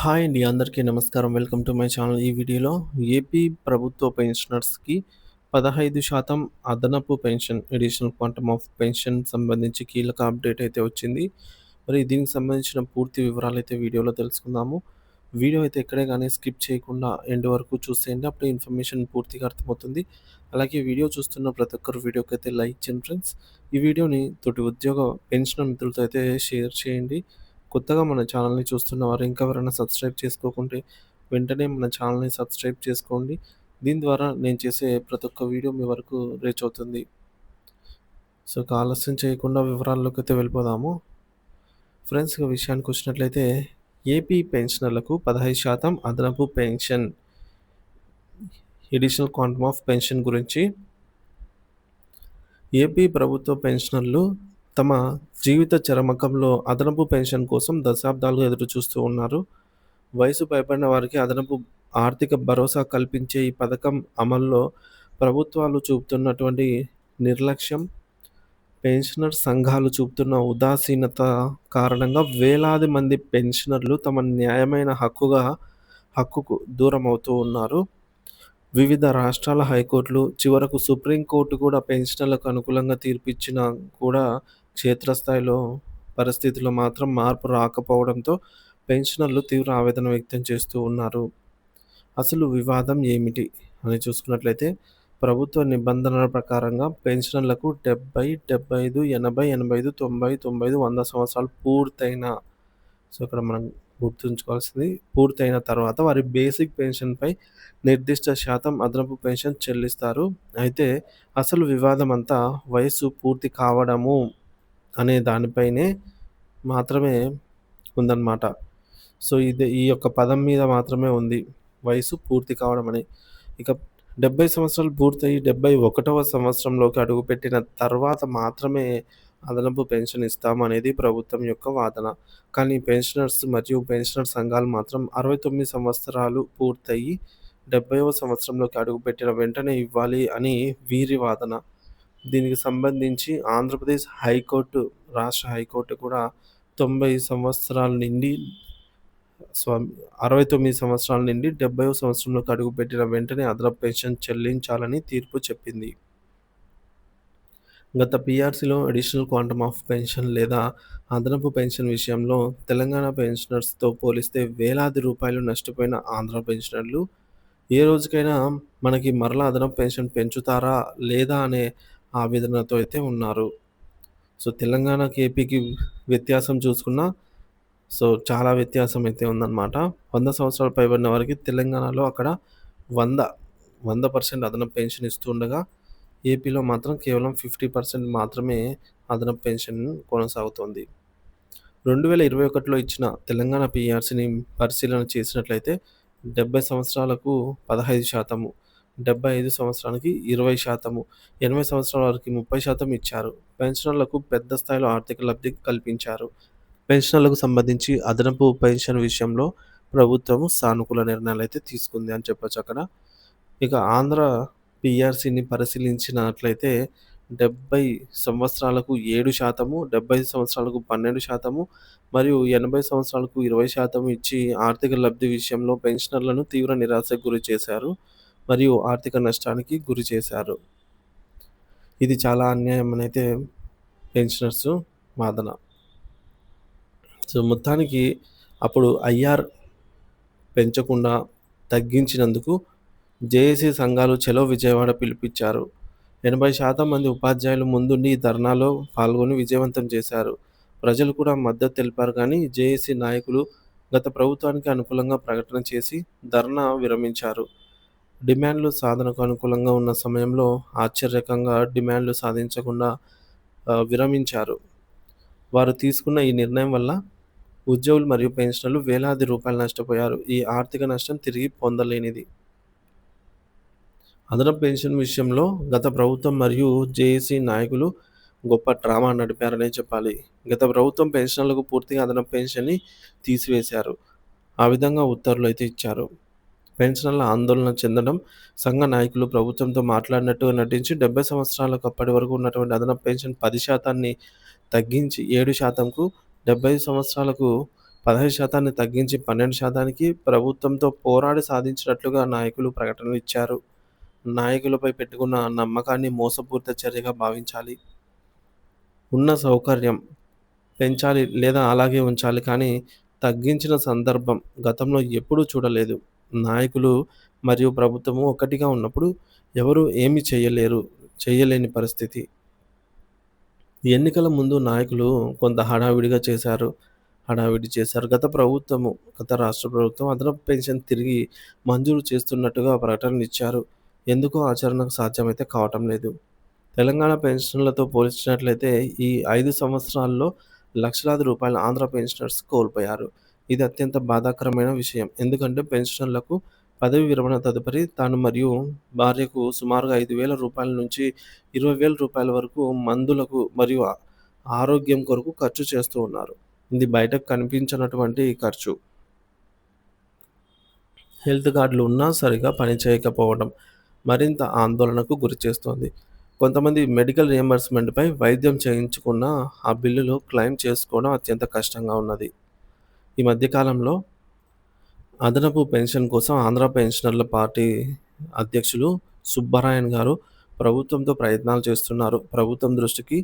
Hi అండి. అందరికీ నమస్కారం. Welcome to my channel. ఈ వీడియోలో ఏపీ ప్రభుత్వ పెన్షనర్స్‌కి 15% అదనపు pension additional quantum of pension సంబంధించి కీలక అప్డేట్ అయితే వచ్చింది. మరి దీనికి సంబంధించిన పూర్తి వివరాలైతే వీడియోలో తెలుసుకుందాము. వీడియో అయితే ఎక్కడే గాని స్కిప్ చేయకుండా ఎండ్ వరకు చూసేయండి. అప్పుడే ఇన్ఫర్మేషన్ పూర్తిగా అర్థమవుతుంది. అలాగే వీడియో చూస్తున్న ప్రతి ఒక్కరు వీడియోకైతే లైక్ చేయండి ఫ్రెండ్స్. ఈ వీడియోని తోటి ఉద్యోగ పెన్షనర్ మిత్రులతో అయితే షేర్ చేయండి. కొత్తగా మన ఛానల్‌ని చూస్తున్నవారు ఇంకా ఎవరైనా సబ్స్క్రైబ్ చేసుకోకుంటే వెంటనే మన ఛానల్‌ని సబ్స్క్రైబ్ చేసుకోండి. దీని ద్వారా నేను చేసే ప్రతి ఒక్క వీడియో మీ వరకు రీచ్ అవుతుంది. సో, ఇక ఆలస్యం చేయకుండా వివరాల్లోకైతే వెళ్ళిపోదాము. ఫ్రెండ్స్, ఇక విషయానికొచ్చినట్లయితే ఏపీ పెన్షనర్లకు 15% అదనపు pension additional quantum of pension గురించి ఏపీ ప్రభుత్వ పెన్షనర్లు తమ జీవిత చరమకంలో అదనపు పెన్షన్ కోసం దశాబ్దాలుగా ఎదురుచూస్తూ ఉన్నారు. వయసు పైబడిన వారికి అదనపు ఆర్థిక భరోసా కల్పించే ఈ పథకం అమల్లో ప్రభుత్వాలు చూపుతున్నటువంటి నిర్లక్ష్యం, పెన్షనర్ సంఘాలు చూపుతున్న ఉదాసీనత కారణంగా వేలాది మంది పెన్షనర్లు తమ న్యాయమైన హక్కుకు దూరమవుతూ ఉన్నారు. వివిధ రాష్ట్రాల హైకోర్టులు, చివరకు సుప్రీంకోర్టు కూడా పెన్షనర్లకు అనుకూలంగా తీర్పిచ్చినా కూడా క్షేత్రస్థాయిలో పరిస్థితుల్లో మాత్రం మార్పు రాకపోవడంతో పెన్షనర్లు తీవ్ర ఆవేదన వ్యక్తం చేస్తూ ఉన్నారు. అసలు వివాదం ఏమిటి అని చూసుకున్నట్లయితే ప్రభుత్వ నిబంధనల ప్రకారంగా పెన్షనర్లకు 70, 75, 80, 85, 90, 95, 100 సంవత్సరాలు పూర్తయిన ఇక్కడ మనం గుర్తుంచుకోవాల్సింది పూర్తయిన తర్వాత వారి బేసిక్ పెన్షన్‌పై నిర్దిష్ట శాతం అదనపు పెన్షన్ చెల్లిస్తారు. అయితే అసలు వివాదం అంతా వయస్సు పూర్తి కావడము అనే దానిపైనే మాత్రమే ఉందన్నమాట. సో, ఈ యొక్క పదం మీద మాత్రమే ఉంది. వయసు పూర్తి కావడం అని. ఇక 70 సంవత్సరాలు పూర్తయి 71వ సంవత్సరంలోకి అడుగుపెట్టిన తర్వాత మాత్రమే అదనపు పెన్షన్ ఇస్తామనేది ప్రభుత్వం యొక్క వాదన. కానీ పెన్షనర్స్ మరియు పెన్షనర్ సంఘాలు మాత్రం 69 సంవత్సరాలు పూర్తయి 70వ సంవత్సరంలోకి అడుగుపెట్టిన వెంటనే ఇవ్వాలి అని వీరి వాదన. దీనికి సంబంధించి ఆంధ్రప్రదేశ్ హైకోర్టు, రాష్ట్ర హైకోర్టు కూడా 90 సంవత్సరాల నుండి 69 సంవత్సరాల నుండి 70వ సంవత్సరంలోకి అడుగుపెట్టిన వెంటనే అదనపు పెన్షన్ చెల్లించాలని తీర్పు చెప్పింది. గత పీఆర్సీలో అడిషనల్ క్వాంటమ్ ఆఫ్ పెన్షన్ లేదా అదనపు పెన్షన్ విషయంలో తెలంగాణ పెన్షనర్స్‌తో పోలిస్తే వేలాది రూపాయలు నష్టపోయిన ఆంధ్ర పెన్షనర్లు ఏ రోజుకైనా మనకి మరలా అదనపు పెన్షన్ పెంచుతారా? లేదా? అనే ఆవేదనతో అయితే ఉన్నారు. సో, తెలంగాణకి, ఏపీకి వ్యత్యాసం చూసుకున్నా చాలా వ్యత్యాసం అయితే ఉందన్నమాట. 100 సంవత్సరాలు పైబడిన వారికి తెలంగాణలో అక్కడ 100, 100% అదనపు పెన్షన్ ఇస్తూ ఉండగా, ఏపీలో మాత్రం కేవలం 50% మాత్రమే అదనపు పెన్షన్ కొనసాగుతోంది. 2021లో ఇచ్చిన తెలంగాణ పీఆర్సీని పరిశీలన చేసినట్లయితే 70 సంవత్సరాలకు 15%, 75 సంవత్సరానికి 20%, 80 సంవత్సరాల వారికి 30% ఇచ్చారు. పెన్షనర్లకు పెద్ద స్థాయిలో ఆర్థిక లబ్ధి కల్పించారు. పెన్షనర్లకు సంబంధించి అదనపు పెన్షన్ విషయంలో ప్రభుత్వం సానుకూల నిర్ణయాలైతే తీసుకుంది అని చెప్పొచ్చక్కడ. ఇక ఆంధ్ర పీఆర్సీని పరిశీలించినట్లయితే 70 సంవత్సరాలకు 7%, 75 సంవత్సరాలకు 12% మరియు 80 సంవత్సరాలకు 20% ఇచ్చి ఆర్థిక లబ్ధి విషయంలో పెన్షనర్లను తీవ్ర నిరాశకు గురి చేశారు మరియు ఆర్థిక నష్టానికి గురి చేశారు. ఇది చాలా అన్యాయం అనైతే పెన్షనర్స్ వాదన. సో, మొత్తానికి అప్పుడు ఐఆర్ పెంచకుండా తగ్గించినందుకు జేఏసీ సంఘాలు చలో విజయవాడ పిలుపిచ్చారు. 80% మంది ఉపాధ్యాయులు ముందుండి ఈ ధర్నాలో పాల్గొని విజయవంతం చేశారు. ప్రజలు కూడా మద్దతు తెలిపారు కానీ జేఏసీ నాయకులు గత ప్రభుత్వానికి అనుకూలంగా ప్రకటన చేసి ధర్నా విరమించారు. డిమాండ్లు సాధనకు అనుకూలంగా ఉన్న సమయంలో ఆశ్చర్యకంగా డిమాండ్లు సాధించకుండా విరమించారు. వారు తీసుకున్న ఈ నిర్ణయం వల్ల ఉద్యోగులు మరియు పెన్షనర్లు వేలాది రూపాయలు నష్టపోయారు. ఈ ఆర్థిక నష్టం తిరిగి పొందలేనిది. అదనపు పెన్షన్ విషయంలో గత ప్రభుత్వం మరియు జేఏసీ నాయకులు గొప్ప డ్రామా నడిపారనే చెప్పాలి. గత ప్రభుత్వం పెన్షనర్లకు పూర్తిగా అదనపు పెన్షన్‌ని తీసివేశారు. ఆ విధంగా ఉత్తర్వులు అయితే ఇచ్చారు. పెన్షనర్ల ఆందోళన చెందడం, సంఘ నాయకులు ప్రభుత్వంతో మాట్లాడినట్టుగా నటించి 70 సంవత్సరాలకు అప్పటి వరకు ఉన్నటువంటి అదనపు పెన్షన్ 10% తగ్గించి 7%కు, 75 సంవత్సరాలకు 15% తగ్గించి 12%కి ప్రభుత్వంతో పోరాడి సాధించినట్లుగా నాయకులు ప్రకటనలు ఇచ్చారు. నాయకులపై పెట్టుకున్న నమ్మకాన్ని మోసపూరిత చర్యగా భావించాలి. ఉన్న సౌకర్యం పెంచాలి లేదా అలాగే ఉంచాలి కానీ తగ్గించిన సందర్భం గతంలో ఎప్పుడూ చూడలేదు. నాయకులు మరియు ప్రభుత్వము ఒక్కటిగా ఉన్నప్పుడు ఎవరు ఏమి చేయలేని పరిస్థితి. ఎన్నికల ముందు నాయకులు కొంత హడావిడి చేశారు. గత రాష్ట్ర ప్రభుత్వం అదనపు పెన్షన్ తిరిగి మంజూరు చేస్తున్నట్టుగా ప్రకటనలిచ్చారు. ఎందుకో ఆచరణకు సాధ్యమైతే కావటం లేదు. తెలంగాణ పెన్షన్‌లతో పోల్చినట్లయితే ఈ 5 సంవత్సరాల్లో లక్షలాది రూపాయలు ఆంధ్ర పెన్షనర్స్ కోల్పోయారు. ఇది అత్యంత బాధాకరమైన విషయం. ఎందుకంటే పెన్షనర్లకు పదవీ విరమణ తదుపరి తాను మరియు భార్యకు సుమారుగా రూ. 5,000 నుంచి రూ. 20,000 వరకు మందులకు మరియు ఆరోగ్యం కొరకు ఖర్చు చేస్తూ ఉన్నారు. ఇది బయటకు కనిపించనటువంటి ఖర్చు. హెల్త్ కార్డులు ఉన్నా సరిగ్గా పనిచేయకపోవడం మరింత ఆందోళనకు గురిచేస్తోంది. కొంతమంది మెడికల్ రియంబర్స్‌మెంట్‌పై వైద్యం చేయించుకున్నా ఆ బిల్లులు క్లెయిమ్ చేసుకోవడం అత్యంత కష్టంగా ఉన్నది. ఈ మధ్య కాలంలో అదనపు పెన్షన్ కోసం ఆంధ్ర పెన్షనర్ల పార్టీ అధ్యక్షులు సుబ్బరాయన్ గారు ప్రభుత్వంతో ప్రయత్నాలు చేస్తున్నారు. ప్రభుత్వం దృష్టికి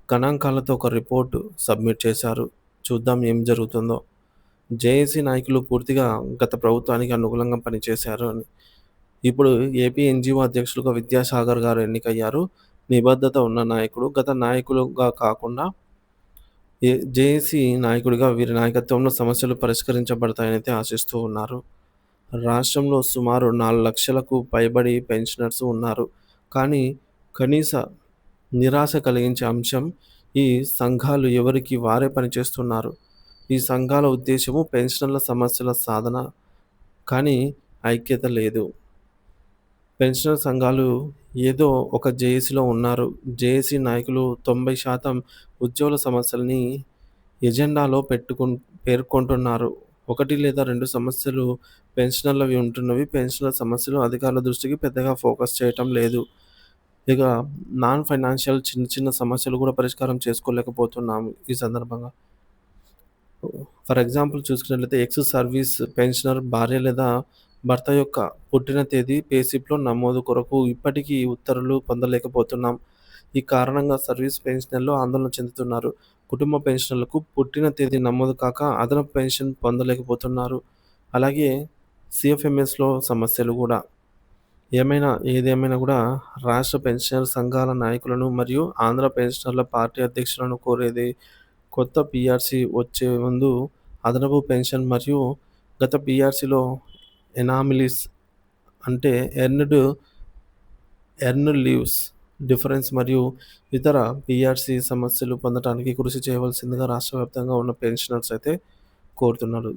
గణాంకాలతో ఒక రిపోర్ట్ సబ్మిట్ చేశారు. చూద్దాం ఏం జరుగుతుందో. జేఏసీ నాయకులు పూర్తిగా గత ప్రభుత్వానికి అనుకూలంగా పనిచేశారు అని. ఇప్పుడు ఏపీ ఎన్‌జీఓ అధ్యక్షులుగా విద్యాసాగర్ గారు ఎన్నికయ్యారు. నిబద్ధత ఉన్న నాయకుడు. గత నాయకులుగా కాకుండా జేఏసీ నాయకుడిగా వీరి నాయకత్వంలో సమస్యలు పరిష్కరించబడతాయనైతే ఆశిస్తూ ఉన్నారు. రాష్ట్రంలో సుమారు 4,00,000కు పైబడి పెన్షనర్స్ ఉన్నారు. కానీ కనీస నిరాశ కలిగించే అంశం ఈ సంఘాలు ఎవరికి వారే పనిచేస్తున్నారు. ఈ సంఘాల ఉద్దేశ్యము పెన్షనర్ల సమస్యల సాధన కానీ ఐక్యత లేదు. పెన్షనర్ సంఘాలు ఏదో ఒక జేఏసీలో ఉన్నారు. జేఏసీ నాయకులు 90% ఉద్యోగుల సమస్యలని ఎజెండాలో పేర్కొంటున్నారు. 1 లేదా 2 సమస్యలు పెన్షనర్లవి ఉంటున్నవి. పెన్షనర్ల సమస్యలు అధికారుల దృష్టికి పెద్దగా ఫోకస్ చేయటం లేదు. ఇక నాన్ ఫైనాన్షియల్ చిన్న సమస్యలు కూడా పరిష్కారం చేసుకోలేకపోతున్నాము ఈ సందర్భంగా. ఫర్ ఎగ్జాంపుల్ చూసుకున్నట్లయితే ఎక్స్ సర్వీస్ పెన్షనర్ భార్య లేదా భర్త యొక్క పుట్టిన తేదీ పేస్లిప్‌లో నమోదు కొరకు ఇప్పటికీ ఉత్తర్వులు పొందలేకపోతున్నాం. ఈ కారణంగా సర్వీస్ పెన్షనర్లు ఆందోళన చెందుతున్నారు. కుటుంబ పెన్షనర్లకు పుట్టిన తేదీ నమోదు కాక అదనపు పెన్షన్ పొందలేకపోతున్నారు. అలాగే సీఎఫ్ఎంఎస్‌లో సమస్యలు కూడా. ఏదేమైనా కూడా రాష్ట్ర పెన్షనర్ సంఘాల నాయకులను మరియు ఆంధ్ర పెన్షనర్ల పార్టీ అధ్యక్షులను కోరేది కొత్త పీఆర్సీ వచ్చే ముందు అదనపు పెన్షన్ మరియు గత పీఆర్సీలో ఎనామలీస్ అంటే ఎర్న్డ్ లీవ్స్ డిఫరెన్స్ మరియు ఇతర పీఆర్సీ సమస్యలు పొందటానికి కృషి చేయవలసిందిగా రాష్ట్ర వ్యాప్తంగా ఉన్న పెన్షనర్స్ అయితే కోరుతున్నారు.